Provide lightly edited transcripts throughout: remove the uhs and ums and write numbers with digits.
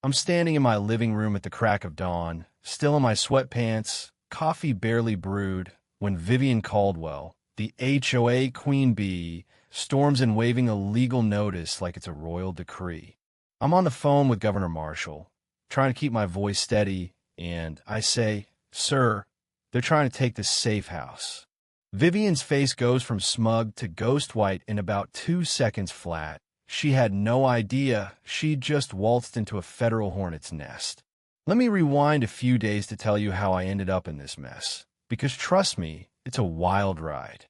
I'm standing in my living room at the crack of dawn, still in my sweatpants, coffee barely brewed, when Vivian Caldwell, the HOA queen bee, storms in waving a legal notice like it's a royal decree. I'm on the phone with Governor Marshall, trying to keep my voice steady, and I say, "Sir, they're trying to take this safe house." Vivian's face goes from smug to ghost white in about 2 seconds flat. She had no idea she'd just waltzed into a federal hornet's nest. Let me rewind a few days to tell you how I ended up in this mess, because trust me, it's a wild ride.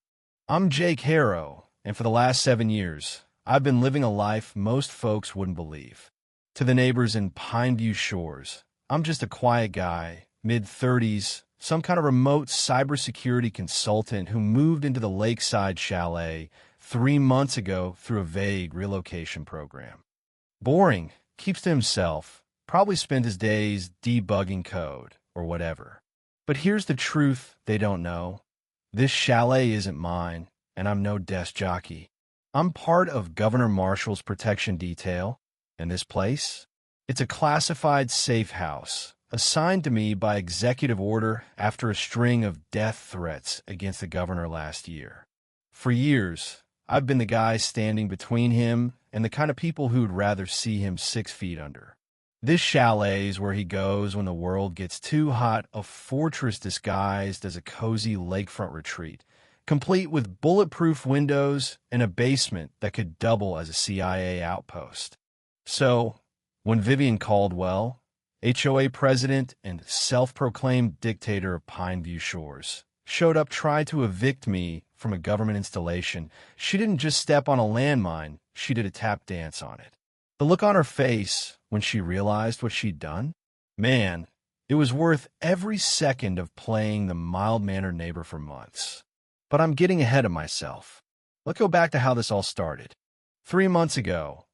I'm Jake Harrow, and for the last 7 years, I've been living a life most folks wouldn't believe. To the neighbors in Pineview Shores, I'm just a quiet guy, mid-30s, some kind of remote cybersecurity consultant who moved into the Lakeside Chalet 3 months ago through a vague relocation program. Boring, keeps to himself, probably spent his days debugging code or whatever. But here's the truth they don't know. This chalet isn't mine, and I'm no desk jockey. I'm part of Governor Marshall's protection detail, and this place? It's a classified safe house, assigned to me by executive order after a string of death threats against the governor last year. For years, I've been the guy standing between him and the kind of people who'd rather see him 6 feet under. This chalet's where he goes when the world gets too hot, a fortress disguised as a cozy lakefront retreat, complete with bulletproof windows and a basement that could double as a CIA outpost. So, when Vivian Caldwell, HOA president and self-proclaimed dictator of Pineview Shores, showed up trying to evict me from a government installation, she didn't just step on a landmine, she did a tap dance on it. The look on her face when she realized what she'd done? Man, it was worth every second of playing the mild-mannered neighbor for months. But I'm getting ahead of myself. Let's go back to how this all started. 3 months ago,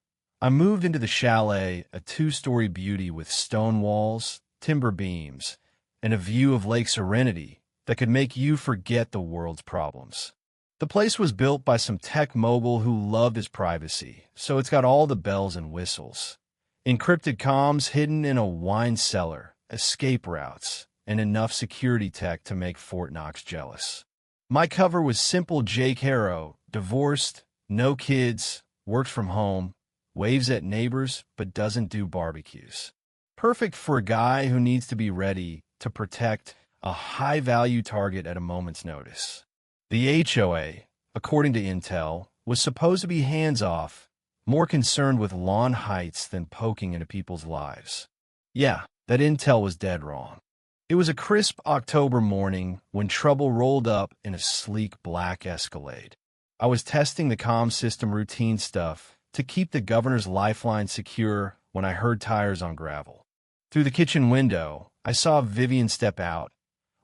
I moved into the chalet, a 2-story beauty with stone walls, timber beams, and a view of Lake Serenity that could make you forget the world's problems. The place was built by some tech mogul who loved his privacy, so it's got all the bells and whistles. Encrypted comms hidden in a wine cellar, escape routes, and enough security tech to make Fort Knox jealous. My cover was simple Jake Harrow, divorced, no kids, works from home, waves at neighbors, but doesn't do barbecues. Perfect for a guy who needs to be ready to protect a high-value target at a moment's notice. The HOA, according to intel, was supposed to be hands-off, more concerned with lawn heights than poking into people's lives. Yeah, that intel was dead wrong. It was a crisp October morning when trouble rolled up in a sleek black Escalade. I was testing the comm system routine stuff to keep the governor's lifeline secure when I heard tires on gravel. Through the kitchen window, I saw Vivian step out,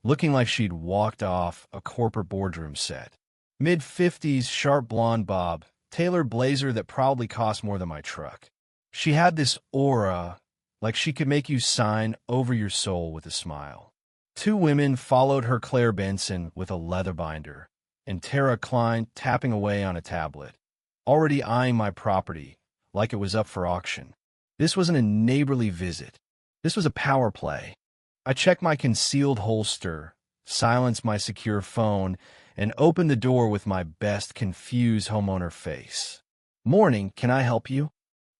looking like she'd walked off a corporate boardroom set. Mid-50s, sharp blonde bob, tailored blazer that probably cost more than my truck. She had this aura, like she could make you sign over your soul with a smile. 2 women followed her, Claire Benson with a leather binder, and Tara Klein tapping away on a tablet, already eyeing my property like it was up for auction. This wasn't a neighborly visit. This was a power play. I checked my concealed holster, silenced my secure phone, and opened the door with my best confused homeowner face. "Morning, can I help you?"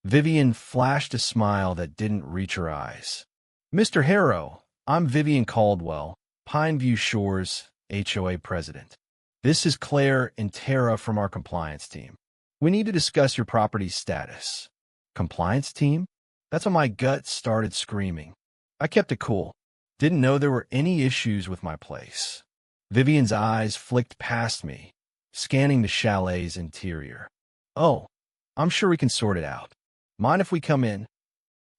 Vivian flashed a smile that didn't reach her eyes. "Mr. Harrow, I'm Vivian Caldwell, Pineview Shores HOA president. This is Claire and Tara from our compliance team. We need to discuss your property's status." Compliance team? That's when my gut started screaming. I kept it cool. Didn't know there were any issues with my place. Vivian's eyes flicked past me, scanning the chalet's interior. "Oh, I'm sure we can sort it out. Mind if we come in?"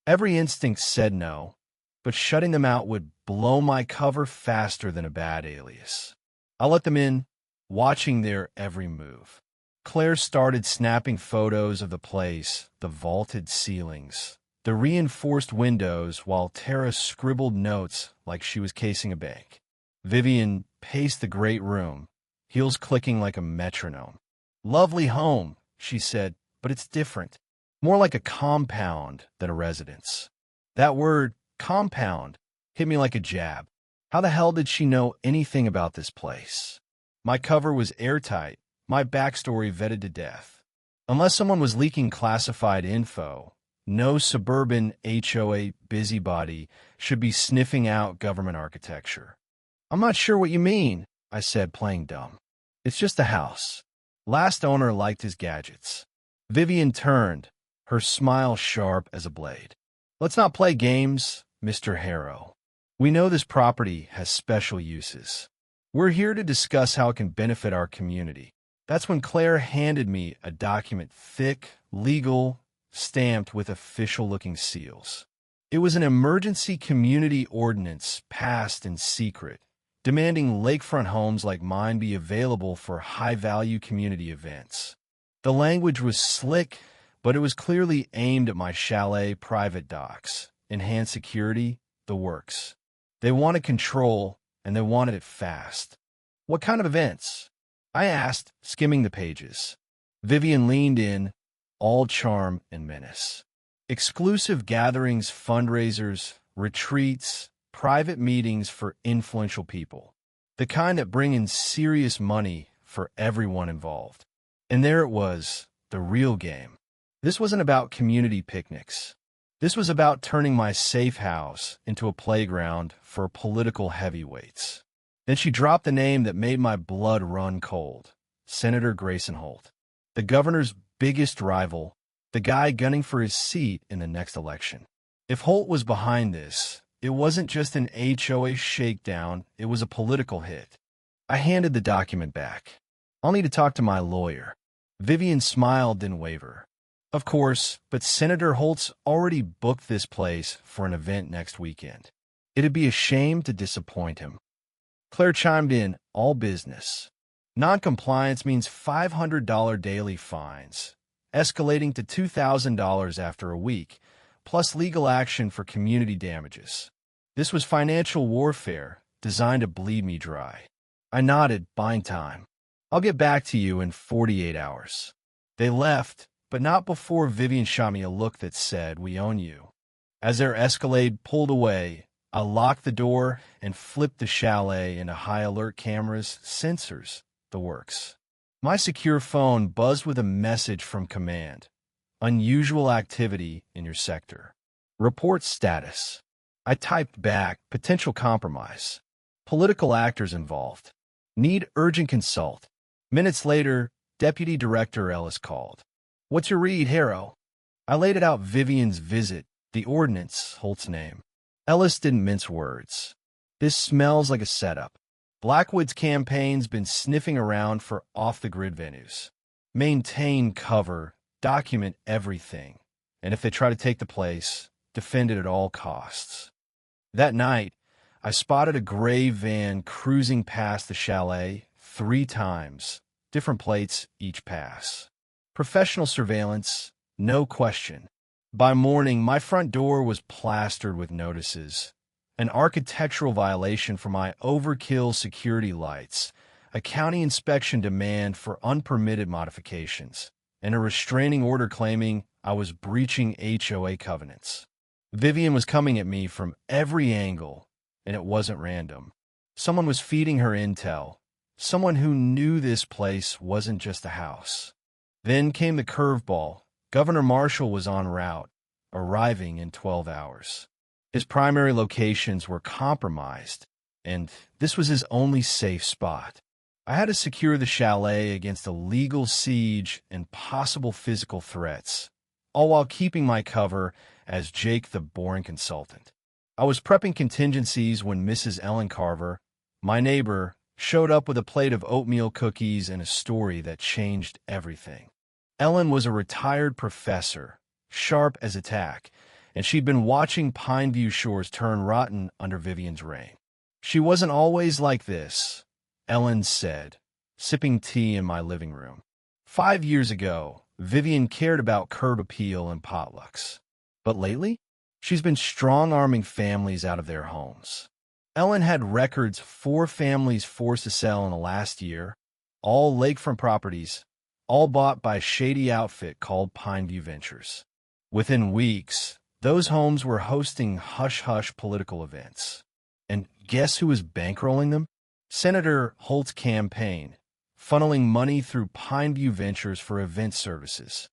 Every instinct said no, but shutting them out would blow my cover faster than a bad alias. I let them in, watching their every move. Claire started snapping photos of the place, the vaulted ceilings, the reinforced windows, while Tara scribbled notes like she was casing a bank. Vivian paced the great room, heels clicking like a metronome. "Lovely home," she said, "but it's different. More like a compound than a residence." That word, compound, hit me like a jab. How the hell did she know anything about this place? My cover was airtight, my backstory vetted to death. Unless someone was leaking classified info, no suburban HOA busybody should be sniffing out government architecture. I'm not sure what you mean, I said, playing dumb. It's just a house. Last owner liked his gadgets. Vivian turned, her smile sharp as a blade. Let's not play games, Mr. Harrow. We know this property has special uses. We're here to discuss how it can benefit our community. That's when Claire handed me a document thick, legal, stamped with official-looking seals. It was an emergency community ordinance passed in secret, demanding lakefront homes like mine be available for high-value community events. The language was slick, but it was clearly aimed at my chalet private docks. Enhanced security, the works. They wanted control, and they wanted it fast. What kind of events? I asked, skimming the pages. Vivian leaned in, all charm and menace. Exclusive gatherings, fundraisers, retreats, private meetings for influential people. The kind that bring in serious money for everyone involved. And there it was, the real game. This wasn't about community picnics. This was about turning my safe house into a playground for political heavyweights. Then she dropped the name that made my blood run cold, Senator Holt, the governor's biggest rival, the guy gunning for his seat in the next election. If Holt was behind this, it wasn't just an HOA shakedown, it was a political hit. I handed the document back. I'll need to talk to my lawyer. Vivian smiled, then wavered. Of course, but Senator Holt's already booked this place for an event next weekend. It'd be a shame to disappoint him. Claire chimed in, all business. Non-compliance means $500 daily fines, escalating to $2,000 after a week, plus legal action for community damages. This was financial warfare designed to bleed me dry. I nodded, buying time. I'll get back to you in 48 hours. They left, but not before Vivian shot me a look that said, we own you. As their Escalade pulled away, I locked the door and flipped the chalet into high-alert cameras, sensors, the works. My secure phone buzzed with a message from command. Unusual activity in your sector. Report status. I typed back, potential compromise. Political actors involved. Need urgent consult. Minutes later, Deputy Director Ellis called. What's your read, Harrow? I laid it out Vivian's visit, the ordinance, Holt's name. Ellis didn't mince words. This smells like a setup. Blackwood's campaign's been sniffing around for off-the-grid venues. Maintain cover, document everything, and if they try to take the place, defend it at all costs. That night, I spotted a gray van cruising past the chalet 3 times, different plates each pass. Professional surveillance, no question. By morning, my front door was plastered with notices. An architectural violation for my overkill security lights, a county inspection demand for unpermitted modifications, and a restraining order claiming I was breaching HOA covenants. Vivian was coming at me from every angle, and it wasn't random. Someone was feeding her intel, someone who knew this place wasn't just a house. Then came the curveball. Governor Marshall was en route, arriving in 12 hours. His primary locations were compromised, and this was his only safe spot. I had to secure the chalet against a legal siege and possible physical threats, all while keeping my cover as Jake the boring consultant. I was prepping contingencies when Mrs. Ellen Carver, my neighbor, showed up with a plate of oatmeal cookies and a story that changed everything. Ellen was a retired professor, sharp as a tack, and she'd been watching Pineview Shores turn rotten under Vivian's reign. She wasn't always like this, Ellen said, sipping tea in my living room. 5 years ago, Vivian cared about curb appeal and potlucks. But lately, she's been strong-arming families out of their homes. Ellen had records 4 families forced to sell in the last year, all lakefront properties, all bought by a shady outfit called Pineview Ventures. Within weeks, Those homes were hosting hush-hush political events. And guess who was bankrolling them? Senator Holt's campaign, funneling money through Pineview Ventures for event services.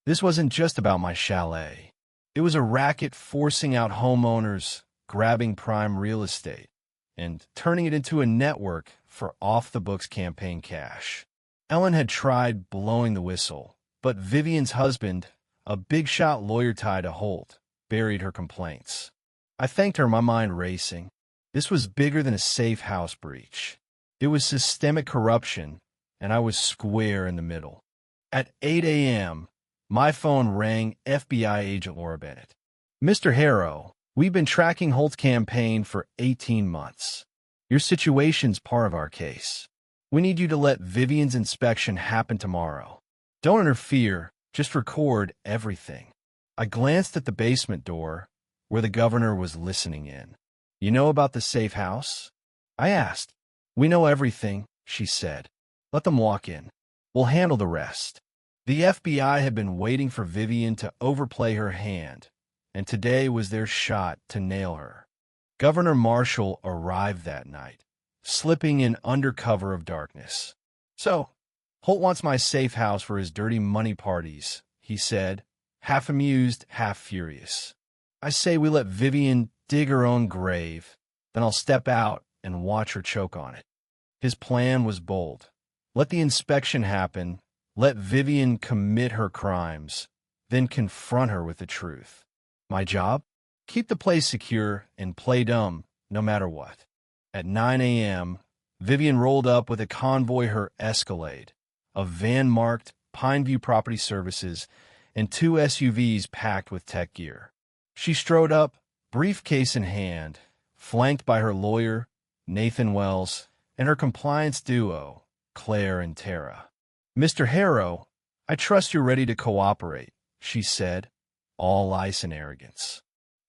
This wasn't just about my chalet. It was a racket forcing out homeowners, grabbing prime real estate, and turning it into a network for off-the-books campaign cash. Ellen had tried blowing the whistle, but Vivian's husband, a big-shot lawyer tied to Holt, buried her complaints. I thanked her, my mind racing. This was bigger than a safe house breach. It was systemic corruption, and I was square in the middle. At 8 a.m., my phone rang. FBI agent Laura Bennett. Mr. Harrow, we've been tracking Holt's campaign for 18 months. Your situation's part of our case. We need you to let Vivian's inspection happen tomorrow. Don't interfere, just record everything. I glanced at the basement door, where the governor was listening in. You know about the safe house? I asked. We know everything, she said. Let them walk in. We'll handle the rest. The FBI had been waiting for Vivian to overplay her hand, and today was their shot to nail her. Governor Marshall arrived that night, slipping in under cover of darkness. So, Holt wants my safe house for his dirty money parties, he said, half amused, half furious. I say we let Vivian dig her own grave, then I'll step out and watch her choke on it. His plan was bold. Let the inspection happen, let Vivian commit her crimes, then confront her with the truth. My job? Keep the place secure and play dumb, no matter what. At 9 a.m., Vivian rolled up with a convoy her Escalade, a van marked Pineview Property Services, and 2 SUVs packed with tech gear. She strode up, briefcase in hand, flanked by her lawyer, Nathan Wells, and her compliance duo, Claire and Tara. Mr. Harrow, I trust you're ready to cooperate, she said, all ice and arrogance.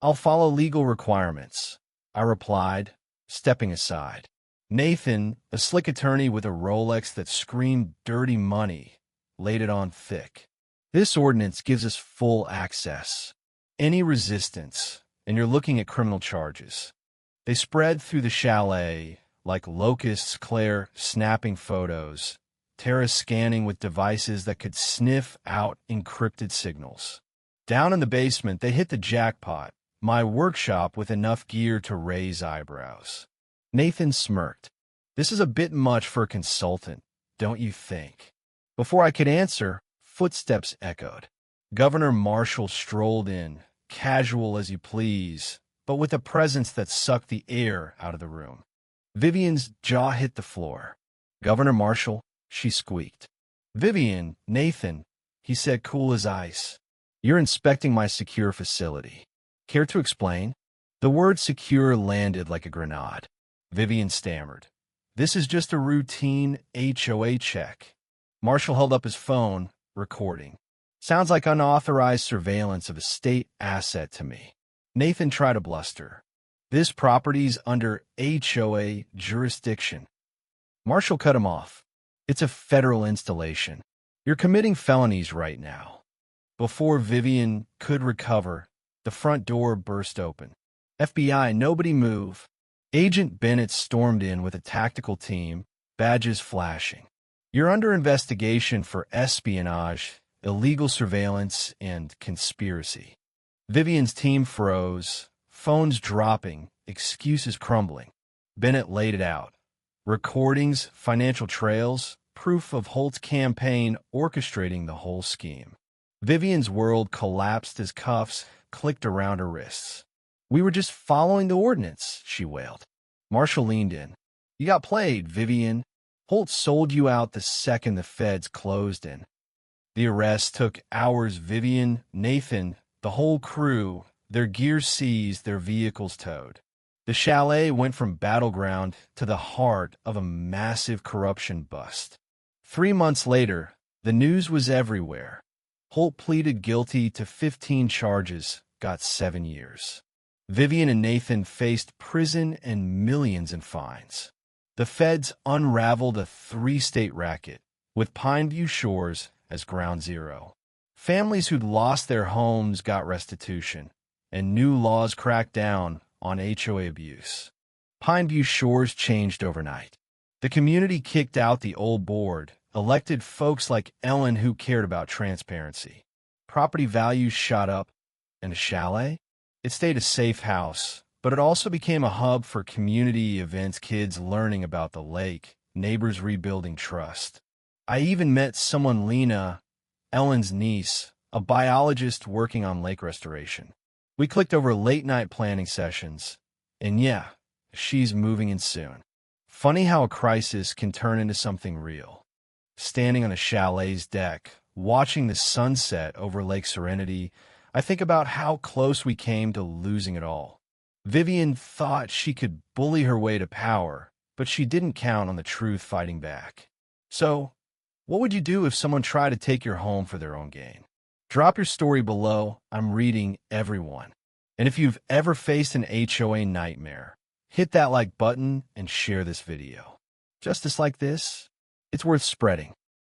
I'll follow legal requirements, I replied, stepping aside. Nathan, a slick attorney with a Rolex that screamed dirty money, laid it on thick. This ordinance gives us full access. Any resistance, and you're looking at criminal charges. They spread through the chalet like locusts, Claire snapping photos, Tara scanning with devices that could sniff out encrypted signals. Down in the basement, they hit the jackpot, my workshop with enough gear to raise eyebrows. Nathan smirked. This is a bit much for a consultant, don't you think? Before I could answer, footsteps echoed. Governor Marshall strolled in, casual as you please, but with a presence that sucked the air out of the room. Vivian's jaw hit the floor. Governor Marshall, she squeaked. Vivian, Nathan, he said, cool as ice. You're inspecting my secure facility. Care to explain? The word secure landed like a grenade. Vivian stammered. This is just a routine HOA check. Marshall held up his phone, recording. Sounds like unauthorized surveillance of a state asset to me. Nathan tried to bluster. This property's under HOA jurisdiction. Marshall cut him off. It's a federal installation. You're committing felonies right now. Before Vivian could recover, the front door burst open. FBI, nobody move. Agent Bennett stormed in with a tactical team, badges flashing. You're under investigation for espionage, illegal surveillance, and conspiracy. Vivian's team froze, phones dropping, excuses crumbling. Bennett laid it out. Recordings, financial trails, proof of Holt's campaign orchestrating the whole scheme. Vivian's world collapsed as cuffs clicked around her wrists. We were just following the ordinance, she wailed. Marshall leaned in. You got played, Vivian. Holt sold you out the second the feds closed in. The arrest took hours. Vivian, Nathan, the whole crew, their gear seized, their vehicles towed. The chalet went from battleground to the heart of a massive corruption bust. 3 months later, the news was everywhere. Holt pleaded guilty to 15 charges, got 7 years. Vivian and Nathan faced prison and millions in fines. The feds unraveled a 3-state racket, with Pineview Shores as ground zero. Families who'd lost their homes got restitution, and new laws cracked down on HOA abuse. Pineview Shores changed overnight. The community kicked out the old board, elected folks like Ellen who cared about transparency. Property values shot up, and a chalet? It stayed a safe house, but it also became a hub for community events, kids learning about the lake, neighbors rebuilding trust. I even met someone, Lena, Ellen's niece, a biologist working on lake restoration. We clicked over late-night planning sessions, and yeah, she's moving in soon. Funny how a crisis can turn into something real. Standing on a chalet's deck, watching the sunset over Lake Serenity, I think about how close we came to losing it all. Vivian thought she could bully her way to power, but she didn't count on the truth fighting back. So, what would you do if someone tried to take your home for their own gain? Drop your story below. I'm reading everyone. And if you've ever faced an HOA nightmare, hit that like button and share this video. Justice like this, it's worth spreading.